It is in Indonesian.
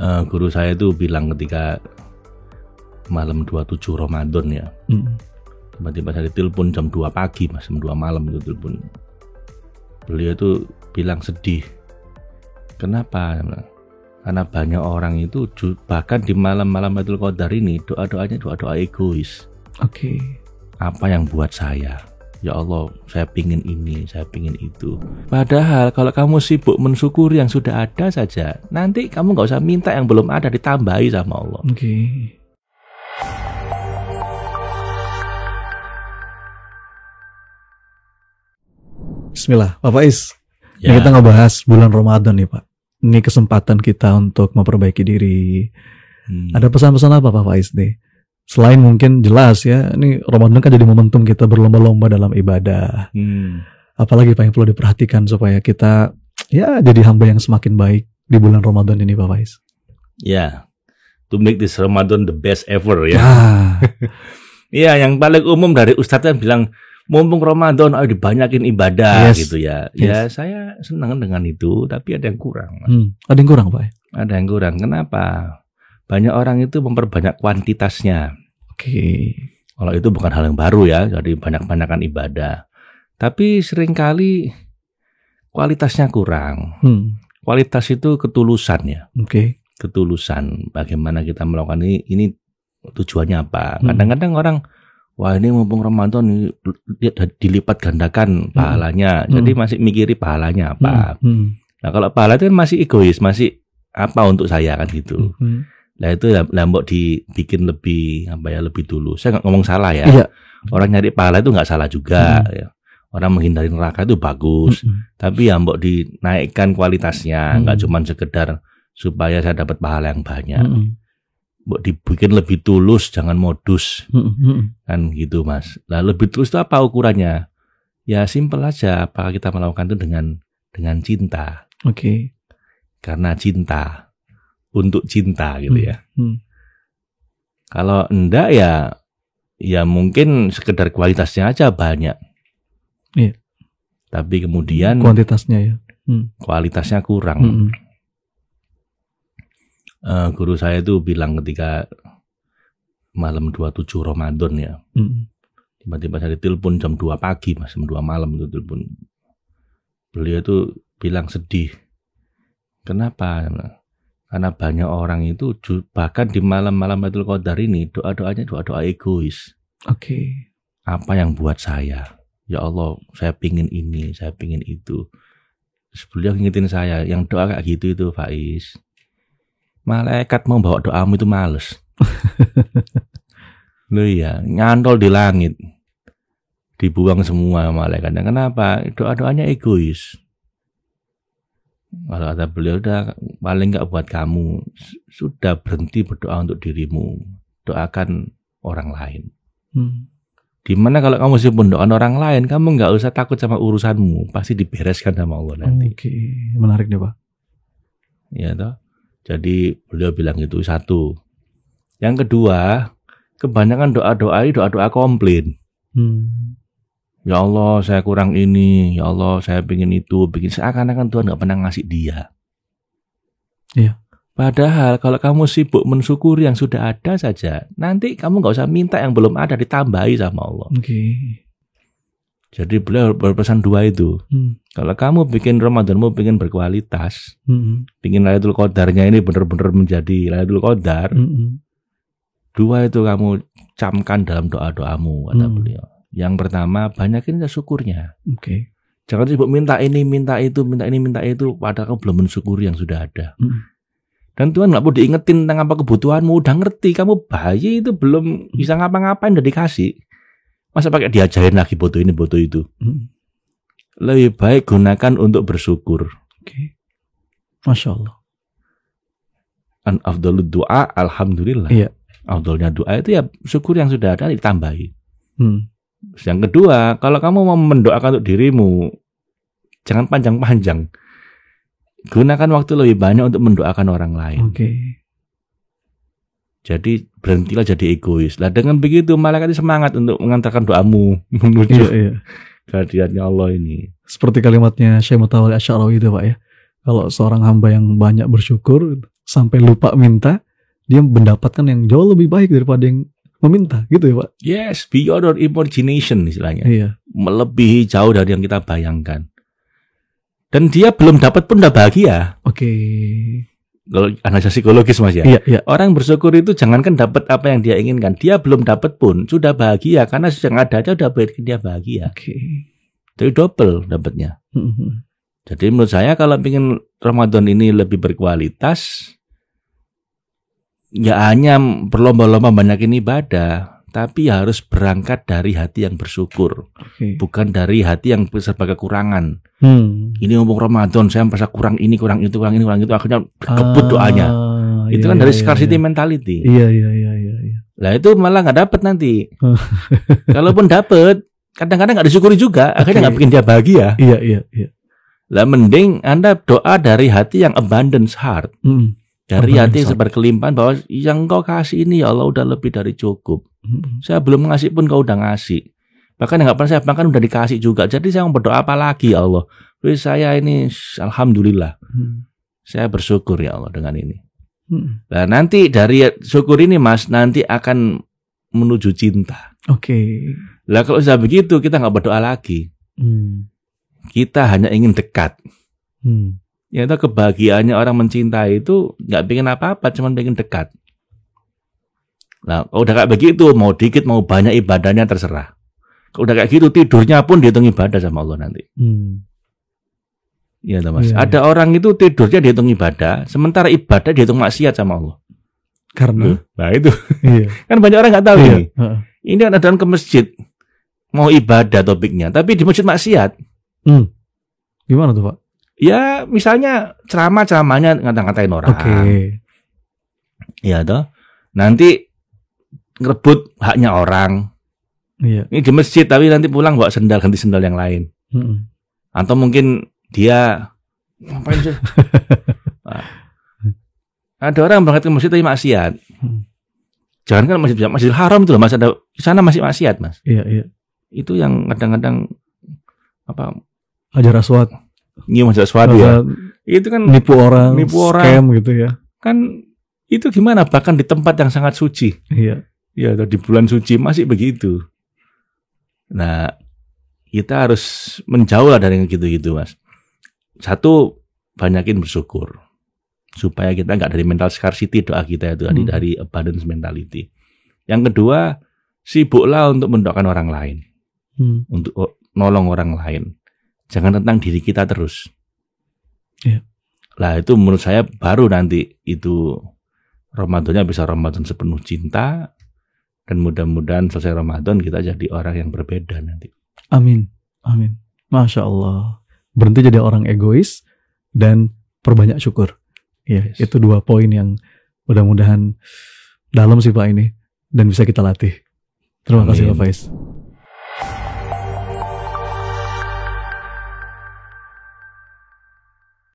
Guru saya itu bilang ketika malam 27 Ramadan ya, tiba-tiba saya ditelepon jam 2 pagi, mas, jam 2 malam itu telepon. Beliau itu bilang sedih. Kenapa? Karena banyak orang itu bahkan di malam-malam Lailatul Qadar ini doa-doanya doa-doa egois. Oke. Apa yang buat saya? Ya Allah, saya pingin ini, saya pingin itu. Padahal kalau kamu sibuk mensyukuri yang sudah ada saja, nanti kamu gak usah minta yang belum ada, ditambahi sama Allah. Oke. Bismillah, Pak Faiz. Ya. Kita ngebahas bulan Ramadan nih, Pak. Ini kesempatan kita untuk memperbaiki diri. Ada pesan-pesan apa, Pak Faiz nih? Selain mungkin jelas ya, ini Ramadan kan jadi momentum kita berlomba-lomba dalam ibadah. Apalagi Pak yang perlu diperhatikan supaya kita ya jadi hamba yang semakin baik di bulan Ramadan ini, Pak Faiz. Ya, to make this Ramadan the best ever ya. Ah. Iya, yang paling umum dari Ustadz kan bilang, mumpung Ramadan, ayo dibanyakin ibadah gitu ya. Ya, saya senang dengan itu, tapi ada yang kurang. Ada yang kurang, Pak? Ada yang kurang. Kenapa? Banyak orang itu memperbanyak kuantitasnya. Oke. Kalau itu bukan hal yang baru ya, jadi banyak-banyakan ibadah. Tapi seringkali kualitasnya kurang. Kualitas itu ketulusan ya. Oke. Ketulusan. Bagaimana kita melakukan ini tujuannya apa? Kadang-kadang orang, wah ini mumpung Ramadan dilipat gandakan pahalanya. Jadi masih mikiri pahalanya apa. Nah kalau pahala itu kan masih egois, masih apa untuk saya kan gitu. Nah itu mbok dibikin lebih lebih dulu. Saya nggak ngomong salah ya. Iya. Orang nyari pahala itu nggak salah juga. Ya. Orang menghindari neraka itu bagus. Tapi ya mbok dinaikkan kualitasnya, nggak cuma sekedar supaya saya dapat pahala yang banyak. Mbok dibikin lebih tulus, jangan modus. Kan gitu mas. Nah lebih tulus itu apa ukurannya? Ya simpel aja. Apakah kita melakukan itu dengan cinta? Oke. Karena cinta. Untuk cinta gitu ya. Kalau enggak ya mungkin sekedar kualitasnya aja banyak. Iya. Tapi kemudian kuantitasnya ya. Kualitasnya kurang. Guru saya itu bilang ketika malam 27 Ramadan ya. Tiba-tiba saya ditelepon jam 2 pagi, mas, jam 2 malam itu telepon. Beliau itu bilang sedih. Kenapa? Karena banyak orang itu bahkan di malam-malam Lailatul Qadar ini doa-doanya doa-doa egois. Oke. Apa yang buat saya? Ya Allah, saya pingin ini, saya pingin itu. Terus beliau ngingetin saya, yang doa kayak gitu itu Faiz, malaikat mau bawa doamu itu males. Loh iya, nyantol di langit, dibuang semua malaikatnya. Kenapa? Doa-doanya egois. Kalau kata beliau, udah paling nggak buat kamu, sudah berhenti berdoa untuk dirimu, doakan orang lain. Dimana kalau kamu sibuk mendoakan orang lain, kamu nggak usah takut sama urusanmu, pasti dibereskan sama Allah nanti. Oke, menarik deh Pak. Ya toh. Jadi beliau bilang itu satu. Yang kedua, kebanyakan doa-doa komplain. Ya Allah, saya kurang ini. Ya Allah, saya pingin itu. Seakan-akan Tuhan nggak pernah ngasih dia. Iya. Padahal kalau kamu sibuk mensyukuri yang sudah ada saja, nanti kamu nggak usah minta yang belum ada, ditambahi sama Allah. Oke. Jadi beliau berpesan dua itu. Kalau kamu bikin Ramadanmu bikin berkualitas, bikin Lailatul Qadarnya ini benar-benar menjadi Lailatul Qadar, dua itu kamu camkan dalam doa-doamu, kata beliau. Yang pertama, banyakin syukurnya. Oke. Jangan sibuk minta ini, minta itu, minta ini, minta itu, padahal kamu belum mensyukuri yang sudah ada. Dan Tuhan nggak perlu diingetin tentang apa kebutuhanmu, udah ngerti. Kamu bayi itu belum bisa ngapa-ngapain, udah dikasih. Masa pakai diajarin lagi foto ini, foto itu. Lebih baik gunakan untuk bersyukur. Oke. Masya Allah. An afdalud doa, alhamdulillah. Iya. Afdalnya doa itu ya syukur yang sudah ada ditambahi. Yang kedua, kalau kamu mau mendoakan untuk dirimu, jangan panjang-panjang. Gunakan waktu lebih banyak untuk mendoakan orang lain. Oke. Jadi berhentilah jadi egois. Lah dengan begitu malaikat semangat untuk mengantarkan doamu menuju kehadirannya Allah ini. Seperti kalimatnya Syekh Mutawalli Asy'arawi itu Pak ya. Kalau seorang hamba yang banyak bersyukur, sampai lupa minta, dia mendapatkan yang jauh lebih baik daripada yang meminta, gitu ya Pak? Yes, beyond our imagination istilahnya. Iya. Melebihi jauh dari yang kita bayangkan. Dan dia belum dapat pun udah bahagia. Oke. Kalau analisa psikologis Mas ya. Iya, iya. Orang bersyukur itu jangankan dapat apa yang dia inginkan, dia belum dapat pun sudah bahagia karena yang ada aja udah bikin dia bahagia. Oke. Jadi double dapatnya. Jadi menurut saya kalau ingin Ramadan ini lebih berkualitas, ya hanya berlomba-lomba banyakin ibadah, tapi harus berangkat dari hati yang bersyukur, bukan dari hati yang serba kekurangan. Ini ngomong Ramadan, saya merasa kurang ini, kurang itu, akhirnya berkebut doanya. Itu kan dari scarcity mentality. Iya. Lah itu malah nggak dapat nanti. Kalaupun dapat, kadang-kadang nggak disyukuri juga, akhirnya nggak bikin dia bahagia. Iya. Lah mending Anda doa dari hati yang abundance heart. Dari hati yang berkelimpahan bahwa yang Engkau kasih ini ya Allah udah lebih dari cukup. Saya belum ngasih pun Kau udah ngasih. Bahkan yang nggak pernah saya bahkan udah dikasih juga. Jadi saya mau berdoa apa lagi ya Allah? Jadi saya ini alhamdulillah. Saya bersyukur ya Allah dengan ini. Nah nanti dari syukur ini Mas nanti akan menuju cinta. Lah kalau sudah begitu kita nggak berdoa lagi. Kita hanya ingin dekat. Ya itu kebahagiaannya orang mencintai itu nggak pengen apa-apa, cuma pengen dekat. Nah, kalau udah kayak begitu, mau dikit mau banyak ibadahnya terserah. Kalau udah kayak gitu tidurnya pun dihitung ibadah sama Allah nanti. Iya, Mas. Ada orang itu tidurnya dihitung ibadah, sementara ibadah dihitung maksiat sama Allah. Karena? Nah itu, kan banyak orang nggak tahu ini. Ini ada orang ke masjid mau ibadah topiknya, tapi di masjid maksiat. Gimana tuh Pak? Ya misalnya ceramahnya ngata-ngatain orang. Ya toh. Nanti ngerebut haknya orang. Ini di masjid tapi nanti pulang bawa sendal ganti sendal yang lain. Atau mungkin dia ngapain sih? Nah, ada orang berangkat ke masjid tapi maksiat. Jangan kan masjid haram itu loh Mas, ada di sana masih maksiat Mas. Iya. Itu yang kadang-kadang apa? Hajar Aswad. Nyium Hajar Aswad ya. Itu kan nipu orang, scam gitu ya. Kan itu gimana bahkan di tempat yang sangat suci. Iya, atau di bulan suci masih begitu. Nah, kita harus menjauh lah dari yang gitu-gitu, Mas. Satu, banyakin bersyukur. Supaya kita nggak dari mental scarcity, doa kita itu dari abundance mentality. Yang kedua, sibuklah untuk mendoakan orang lain. Untuk nolong orang lain. Jangan tentang diri kita terus. Lah itu menurut saya baru nanti itu Ramadannya bisa Ramadan sepenuh cinta. Dan mudah-mudahan selesai Ramadan kita jadi orang yang berbeda nanti. Amin. Masya Allah. Berhenti jadi orang egois dan perbanyak syukur. Itu 2 poin yang mudah-mudahan dalam sih Pak ini dan bisa kita latih. Terima kasih Pak Faiz.